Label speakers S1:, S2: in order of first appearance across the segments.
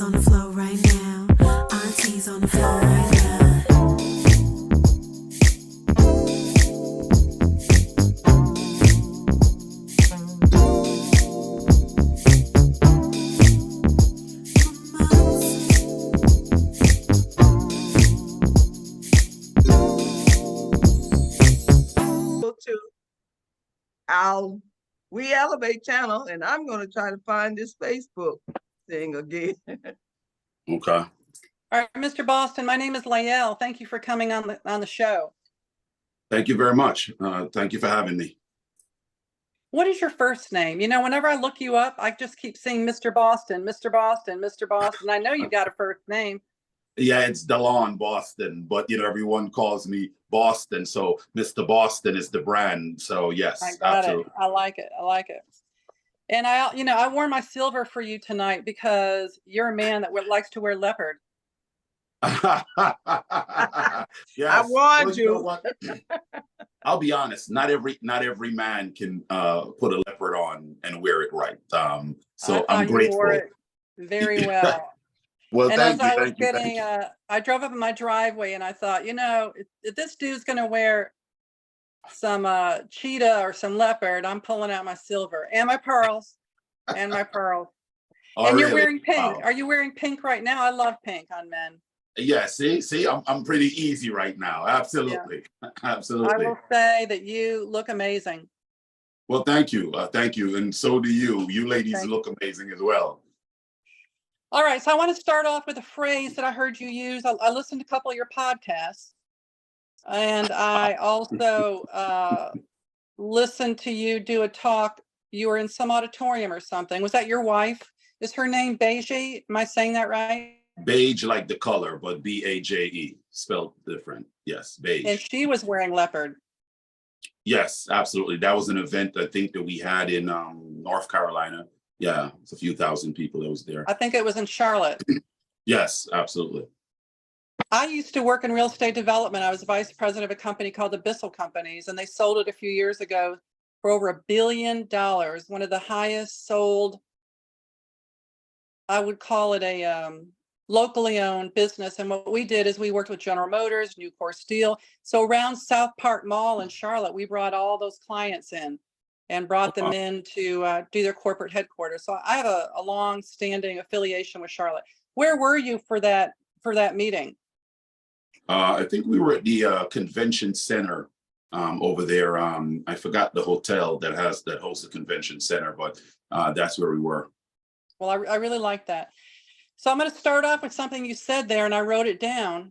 S1: Grandma's on the floor right now. Auntie's on the floor right now.
S2: To our We Elevate channel, and I'm going to try to find this Facebook thing again.
S3: Okay.
S4: All right, Mr. Boston, my name is Lael. Thank you for coming on the show.
S3: Thank you very much. Thank you for having me.
S4: What is your first name? You know, whenever I look you up, I just keep seeing Mr. Boston, Mr. Boston, Mr. Boston. I know you've got a first name.
S3: Yeah, it's Delon Boston, but everyone calls me Boston, so Mr. Boston is the brand. So yes,
S4: I got
S3: absolutely.
S4: it. I like it. I like it. And I wore my silver for you tonight because you're a man that likes to wear leopard.
S3: Yes.
S2: I warned you.
S3: Know what? I'll be honest. Not every man can put a leopard on and wear it right. So I'm grateful.
S4: You wore it very well.
S3: Well,
S4: and
S3: thank
S4: as
S3: you.
S4: I was getting, I drove up in my driveway and I thought, if this dude's going to wear some cheetah or some leopard, I'm pulling out my silver and my pearls and my pearls.
S3: Oh,
S4: and
S3: really?
S4: You're wearing pink.
S3: Wow.
S4: Are you wearing pink right now? I love pink on men.
S3: Yeah, see, I'm pretty easy right now. Absolutely. Yeah. Absolutely.
S4: I will say that you look amazing.
S3: Well, thank you. Thank you. And so do you. You ladies look amazing as well.
S4: All right. So I want to start off with a phrase that I heard you use. I listened to a couple of your podcasts. And I also listened to you do a talk. You were in some auditorium or something. Was that your wife? Is her name Beige? Am I saying that right?
S3: Beige, like the color, but B-A-J-E, spelled different. Yes, beige.
S4: And she was wearing leopard.
S3: Yes, absolutely. That was an event I think that we had in North Carolina. Yeah, it's a few thousand people that was there.
S4: I think it was in Charlotte.
S3: Yes, absolutely.
S4: I used to work in real estate development. I was vice president of a company called the Bissell Companies, and they sold it a few years ago for over $1 billion. One of the highest sold, I would call it a locally owned business. And what we did is we worked with General Motors, Nucor Steel. So around South Park Mall in Charlotte, we brought all those clients in and brought them in to do their corporate headquarters. So I have a long-standing affiliation with Charlotte. Where were you for that meeting?
S3: I think we were at the convention center over there. I forgot the hotel that hosts the convention center, but that's where we were.
S4: Well, I really like that. So I'm going to start off with something you said there, and I wrote it down.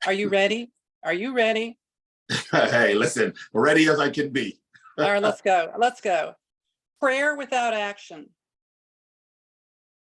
S4: Are you ready? Are you ready?
S3: Hey, listen, ready as I can be.
S4: All right, let's go. Let's go. Prayer without action.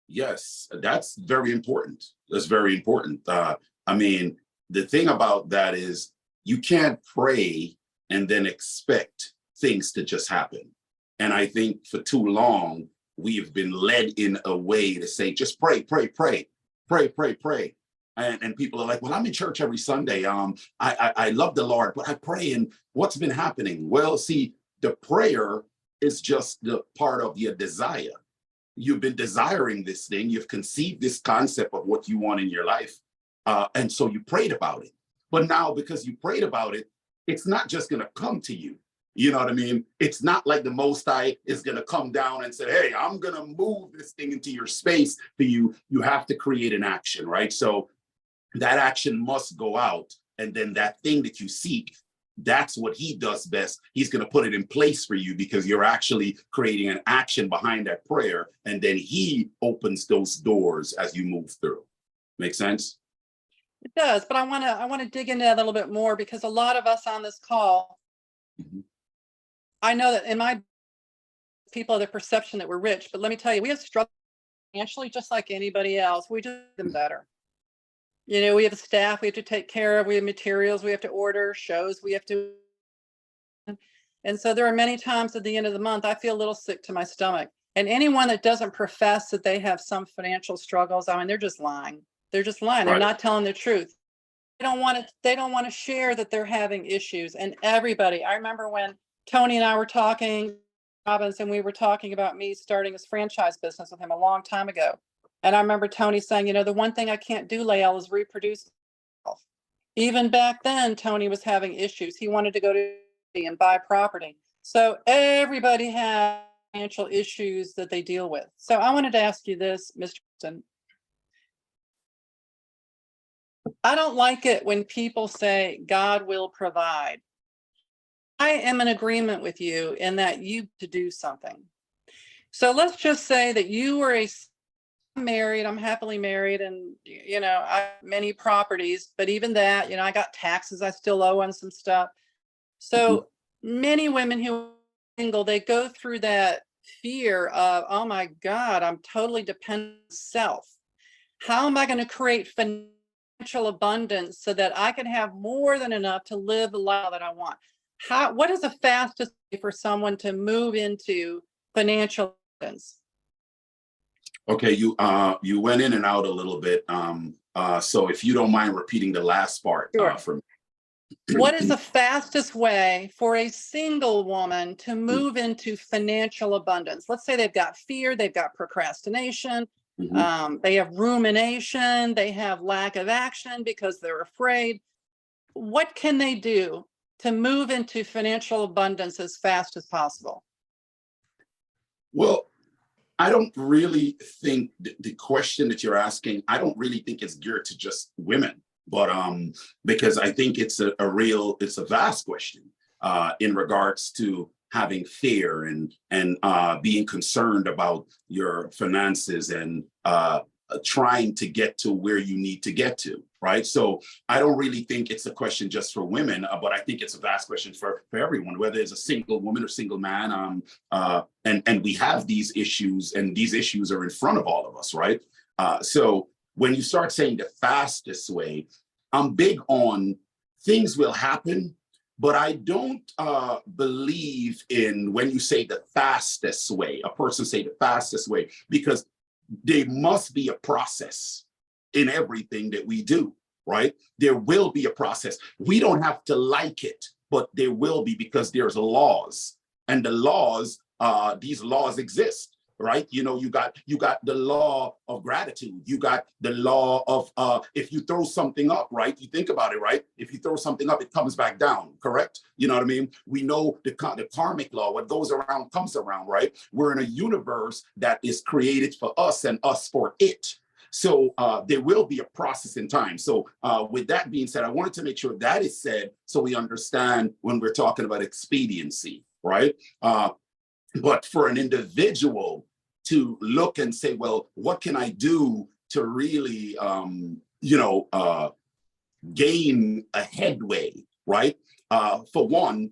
S3: Yes, that's very important. That's very important. I mean, the thing about that is you can't pray and then expect things to just happen. And I think for too long, we've been led in a way to say, just pray, pray, pray, pray, pray, pray. And people are like, well, I'm in church every Sunday. I love the Lord, but I pray. And what's been happening? Well, see, the prayer is just the part of your desire. You've been desiring this thing. You've conceived this concept of what you want in your life. And so you prayed about it. But now, because you prayed about it, it's not just going to come to you. You know what I mean? It's not like the Most High is going to come down and say, hey, I'm going to move this thing into your space for you. You have to create an action, right? So that action must go out. And then that thing that you seek, that's what he does best. He's going to put it in place for you because you're actually creating an action behind that prayer. And then he opens those doors as you move through. Make sense?
S4: It does, but I want to dig into that a little bit more because a lot of us on this call, I know that in my people have the perception that we're rich, but let me tell you, we have struggled financially just like anybody else. We just do them better. You know, we have staff we have to take care of, we have materials we have to order, shows we have to. And so there are many times at the end of the month, I feel a little sick to my stomach. And anyone that doesn't profess that they have some financial struggles, I mean, they're just lying. They're just lying. They're not telling the truth. They don't want to share that they're having issues. And everybody, I remember when Tony and I were talking, Robbins, and we were talking about me starting this franchise business with him a long time ago. And I remember Tony saying, the one thing I can't do, Lael, is reproduce myself. Even back then, Tony was having issues. He wanted to go to and buy property. So everybody has financial issues that they deal with. So I wanted to ask you this, Mr. Preston. I don't like it when people say God will provide. I am in agreement with you in that you to do something. So let's just say that you were married, I'm happily married, and I have many properties, but even that, I got taxes I still owe on some stuff. So many women who are single, they go through that fear of, oh my God, I'm totally dependent on self. How am I going to create financial abundance so that I can have more than enough to live the life that I want? What is the fastest way for someone to move into financial abundance?
S3: Okay, you went in and out a little bit. So if you don't mind repeating the last part
S4: Sure.
S3: for me.
S4: What is the fastest way for a single woman to move into financial abundance? Let's say they've got fear, they've got procrastination, they have rumination, they have lack of action because they're afraid. What can they do to move into financial abundance as fast as possible?
S3: Well, I don't really think the question that you're asking, I don't really think it's geared to just women, but because I think it's a vast question in regards to having fear and being concerned about your finances and trying to get to where you need to get to, right? So I don't really think it's a question just for women, but I think it's a vast question for everyone, whether it's a single woman or single man. And we have these issues, and these issues are in front of all of us, right? So when you start saying the fastest way, I'm big on things will happen, but I don't believe in when you say the fastest way, a person say the fastest way, because there must be a process in everything that we do, right? There will be a process. We don't have to like it, but there will be, because there's laws, and the laws, these laws exist, right? You got the law of gratitude. You got the law of if you throw something up, right? You think about it, right? If you throw something up, it comes back down, correct? You know what I mean? We know the karmic law, what goes around comes around, right? We're in a universe that is created for us and us for it. So there will be a process in time. So with that being said, I wanted to make sure that is said so we understand when we're talking about expediency, right? But for an individual to look and say, well, what can I do to really, gain a headway, right? For one,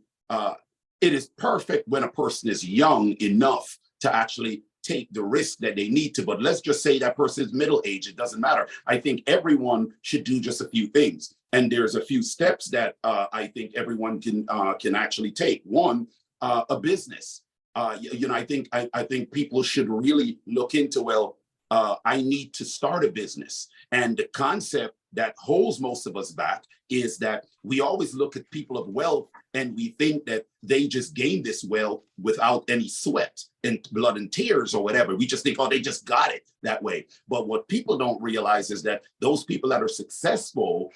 S3: it is perfect when a person is young enough to actually take the risk that they need to. But let's just say that person is middle age. It doesn't matter. I think everyone should do just a few things. And there's a few steps that I think everyone can actually take. One, a business. I think people should really look into, well, I need to start a business. And the concept that holds most of us back is that we always look at people of wealth and we think that they just gain this wealth without any sweat and blood and tears or whatever. We just think, oh, they just got it that way. But what people don't realize is that those people that are successful,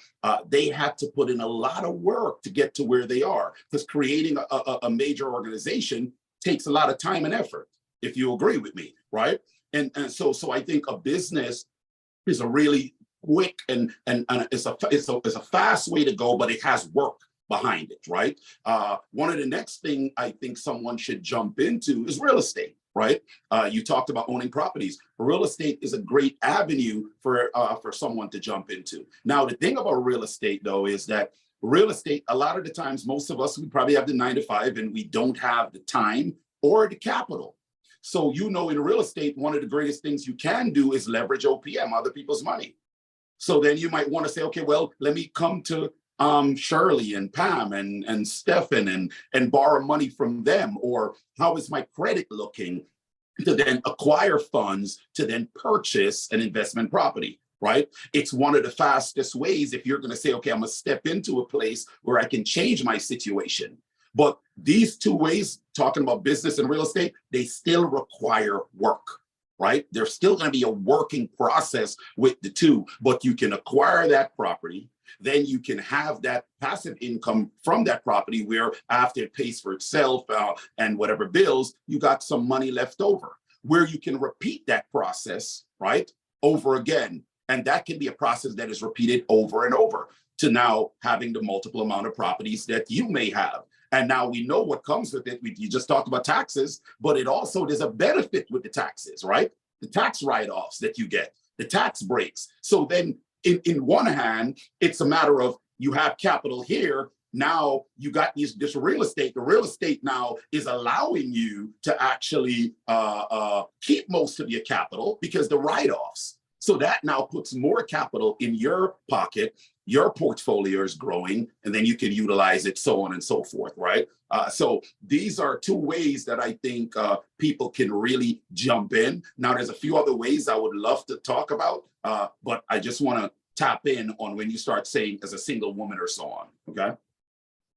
S3: they had to put in a lot of work to get to where they are, because creating a major organization takes a lot of time and effort, if you agree with me, right? And so I think a business is a really quick and it's a fast way to go, but it has work behind it, right? One of the next thing I think someone should jump into is real estate, right? You talked about owning properties. Real estate is a great avenue for someone to jump into. Now, the thing about real estate, though, is that real estate, a lot of the times, most of us, we probably have the 9 to 5 and we don't have the time or the capital. So, in real estate, one of the greatest things you can do is leverage OPM, other people's money. So then you might want to say, okay, well, let me come to Shirley and Pam and Stefan and borrow money from them. Or how is my credit looking, to then acquire funds to then purchase an investment property, right? It's one of the fastest ways if you're going to say, okay, I'm going to step into a place where I can change my situation. But these two ways, talking about business and real estate, they still require work. right? There's still going to be a working process with the two, but you can acquire that property. Then you can have that passive income from that property where after it pays for itself and whatever bills, you got some money left over where you can repeat that process, right, over again. And that can be a process that is repeated over and over to now having the multiple amount of properties that you may have. And now we know what comes with it. You just talked about taxes, but it also, there's a benefit with the taxes, right? The tax write-offs that you get, the tax breaks. So then in one hand, it's a matter of you have capital here. Now you got this real estate. The real estate now is allowing you to actually keep most of your capital because the write-offs. So that now puts more capital in your pocket. Your portfolio is growing, and then you can utilize it, so on and so forth, right? So these are two ways that I think people can really jump in. Now, there's a few other ways I would love to talk about, but I just want to tap in on when you start saying as a single woman or so on, okay?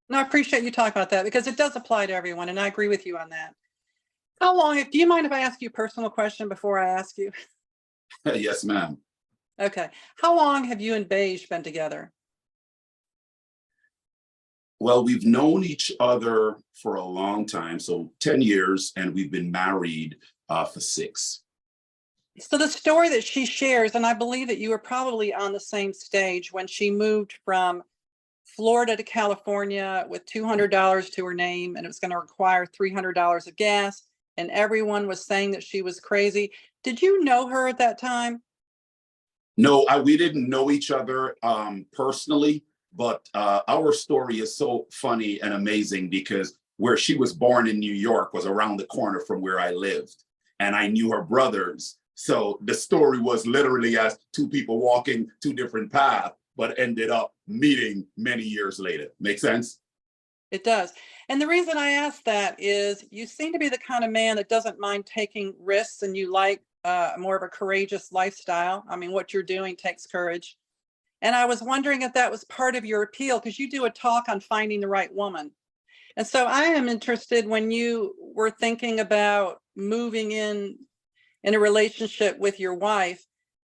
S4: No, I appreciate you talking about that because it does apply to everyone, and I agree with you on that. How long, do you mind if I ask you a personal question before I ask you?
S3: Yes, ma'am.
S4: Okay. How long have you and Beige been together?
S3: Well, we've known each other for a long time, so 10 years, and we've been married for 6.
S4: So the story that she shares, and I believe that you were probably on the same stage when she moved from Florida to California with $200 to her name, and it was going to require $300 of gas, and everyone was saying that she was crazy. Did you know her at that time?
S3: No, we didn't know each other personally, but our story is so funny and amazing because where she was born in New York was around the corner from where I lived, and I knew her brothers. So the story was literally as two people walking two different paths, but ended up meeting many years later. Make sense?
S4: It does. And the reason I ask that is you seem to be the kind of man that doesn't mind taking risks, and you like more of a courageous lifestyle. I mean, what you're doing takes courage. And I was wondering if that was part of your appeal, because you do a talk on finding the right woman. And so I am interested, when you were thinking about moving in a relationship with your wife,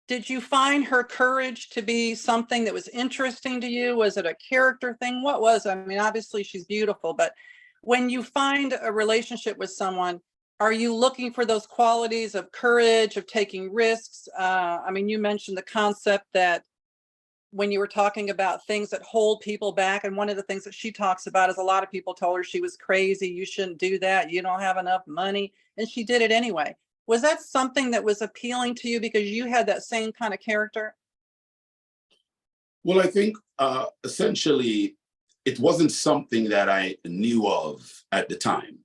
S4: did you find her courage to be something that was interesting to you? Was it a character thing? What was it? I mean, obviously she's beautiful, but when you find a relationship with someone, are you looking for those qualities of courage, of taking risks? I mean, you mentioned the concept that when you were talking about things that hold people back, and one of the things that she talks about is a lot of people told her she was crazy. You shouldn't do that. You don't have enough money. And she did it anyway. Was that something that was appealing to you because you had that same kind of character?
S3: Well, I think essentially it wasn't something that I knew of at the time.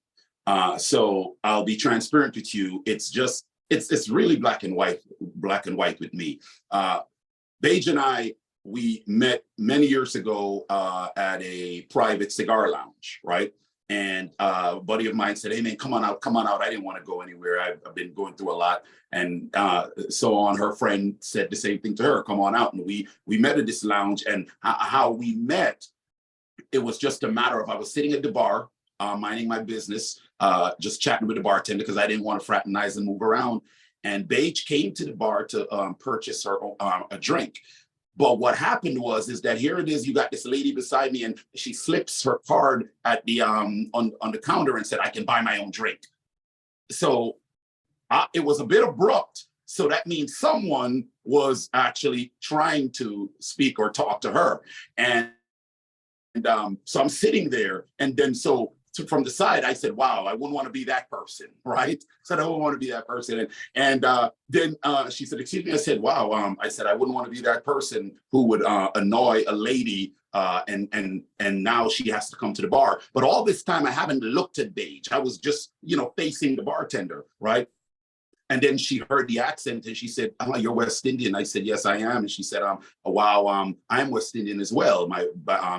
S3: So I'll be transparent with you. It's just, it's really black and white with me. Beige and I, we met many years ago at a private cigar lounge, right? And a buddy of mine said, "Hey man, come on out. I didn't want to go anywhere. I've been going through a lot." And so on, her friend said the same thing to her, "Come on out." And we met at this lounge, and how we met, it was just a matter of, I was sitting at the bar, minding my business, just chatting with the bartender because I didn't want to fraternize and move around. And Beige came to the bar to purchase her a drink. But what happened is that here it is, you got this lady beside me, and she slips her card at the on the counter and said, "I can buy my own drink." So it was a bit abrupt. So that means someone was actually trying to speak or talk to her. And so I'm sitting there, and then from the side, I said, "Wow, I wouldn't want to be that person," right? So I don't want to be that person. And then she said, "Excuse me." I said, "Wow." I said, "I wouldn't want to be that person who would annoy a lady, and now she has to come to the bar." But all this time, I haven't looked at Beige. I was just, facing the bartender, right? And then she heard the accent, and she said, "Oh, you're West Indian." I said, "Yes, I am." And she said, "Oh, wow, I'm West Indian as well. My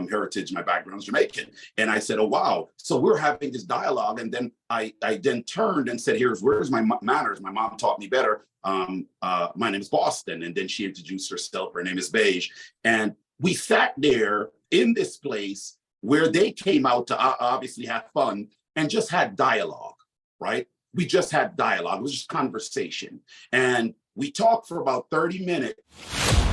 S3: heritage, my background is Jamaican." And I said, "Oh, wow." So we're having this dialogue, and then I then turned and said, "Where's my manners? My mom taught me better. My name is Boston." And then she introduced herself. Her name is Beige. And we sat there in this place where they came out to obviously have fun and just had dialogue, right? we just had dialogue. It was just conversation. And we talked for about 30 minutes.